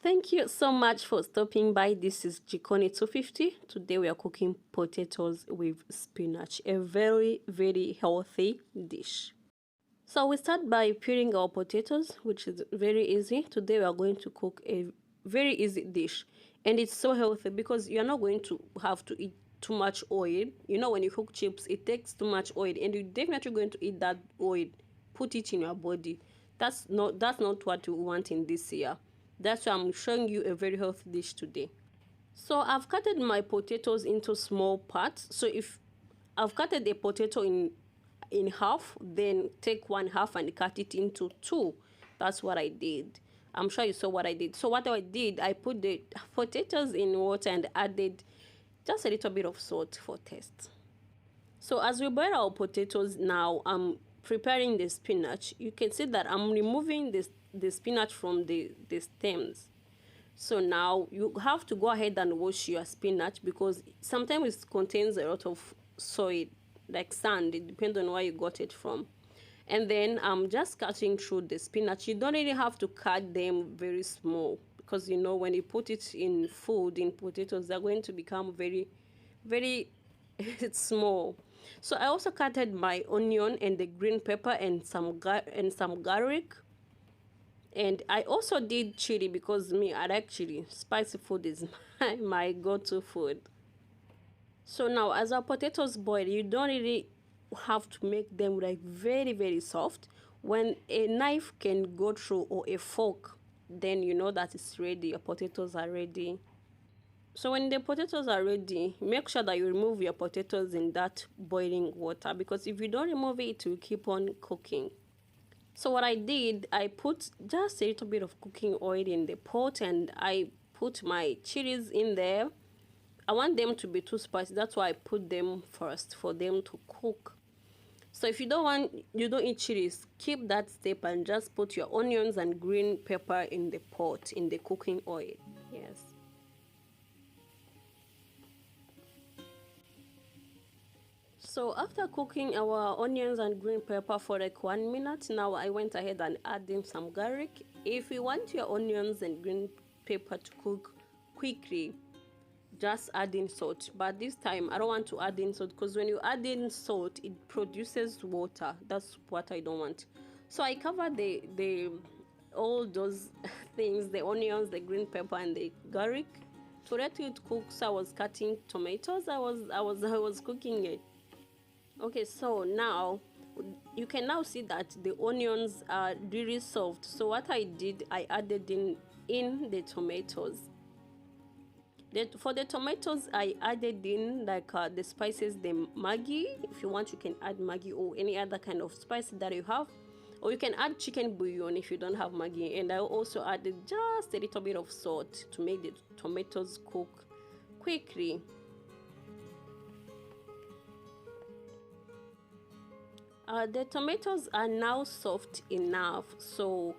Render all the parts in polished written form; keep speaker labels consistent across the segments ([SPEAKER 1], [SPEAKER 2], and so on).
[SPEAKER 1] Thank you so much for stopping by. This is Jikoni 250. Today we are cooking potatoes with spinach, a very, very healthy dish. So we start by peeling our potatoes, which is very easy. Today we are going to cook a very easy dish, and it's so healthy because you're not going to have to eat too much oil. You know, when you cook chips, it takes too much oil, and you're definitely going to eat that oil, put it in your body. That's not what you want in this year. That's why I'm showing you a very healthy dish today. So I've cutted my potatoes into small parts. So if I've cutted a potato in half, then take one half and cut it into two. That's what I did. I'm sure you saw what I did. So what I did, I put the potatoes in water and added just a little bit of salt for taste. So as we boil our potatoes now, I'm preparing the spinach. You can see that I'm removing the spinach from the stems. So now you have to go ahead and wash your spinach because sometimes it contains a lot of soil, like sand. It depends on where you got it from. And then I'm just cutting through the spinach. You don't really have to cut them very small because, you know, when you put it in food, in potatoes, they're going to become very, very small. So I also cutted my onion and the green pepper and some garlic. And I also did chili because I like chili. Spicy food is my go-to food. So now as our potatoes boil, you don't really have to make them like very, very soft. When a knife can go through or a fork, then you know that it's ready. Your potatoes are ready. So when the potatoes are ready, make sure that you remove your potatoes in that boiling water because if you don't remove it, it will keep on cooking. So what I did, I put just a little bit of cooking oil in the pot and I put my chilies in there. I want them to be too spicy. That's why I put them first for them to cook. So if you don't eat chilies, keep that step and just put your onions and green pepper in the pot, in the cooking oil. Yes. So after cooking our onions and green pepper for like 1 minute, now I went ahead and added some garlic. If you want your onions and green pepper to cook quickly, just add in salt. But this time I don't want to add in salt because when you add in salt, it produces water. That's what I don't want. So I covered all those things, the onions, the green pepper, and the garlic to let it cook. So I was cutting tomatoes. I was cooking it. Okay, so now you can now see that the onions are really soft. So what I did, I added in the tomatoes. For the tomatoes, I added in like the spices, the Maggi. If you want, you can add Maggi or any other kind of spice that you have. Or you can add chicken bouillon if you don't have Maggi. And I also added just a little bit of salt to make the tomatoes cook quickly. The tomatoes are now soft enough, so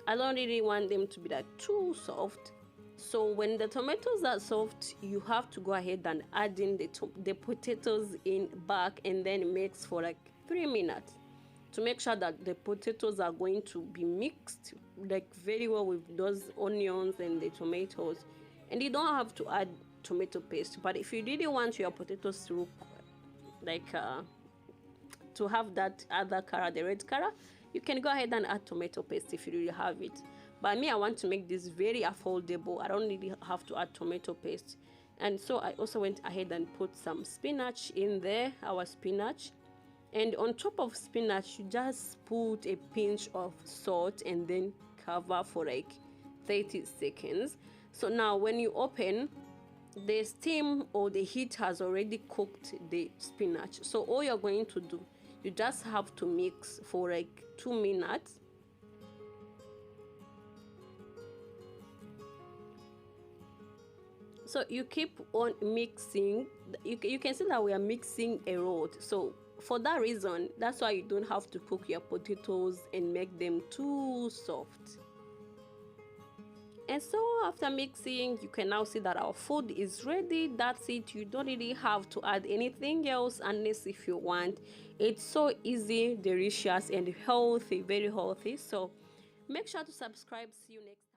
[SPEAKER 1] I don't really want them to be like too soft. So when the tomatoes are soft, you have to go ahead and add in the potatoes in back and then mix for like 3 minutes to make sure that the potatoes are going to be mixed like very well with those onions and the tomatoes. And you don't have to add tomato paste, but if you really want your potatoes to look like to have that other color, the red color, you can go ahead and add tomato paste if you really have it. But me, I want to make this very affordable. I don't really have to add tomato paste. And so I also went ahead and put some spinach in there, our spinach. And on top of spinach, you just put a pinch of salt and then cover for like 30 seconds. So now when you open, the steam or the heat has already cooked the spinach. So all you're going to do, you just have to mix for like 2 minutes. So you keep on mixing. You can see that we are mixing a lot. So for that reason, that's why you don't have to cook your potatoes and make them too soft. And so after mixing, you can now see that our food is ready. That's it. You don't really have to add anything else unless if you want. It's so easy, delicious, and healthy, very healthy. So make sure to subscribe. See you next time.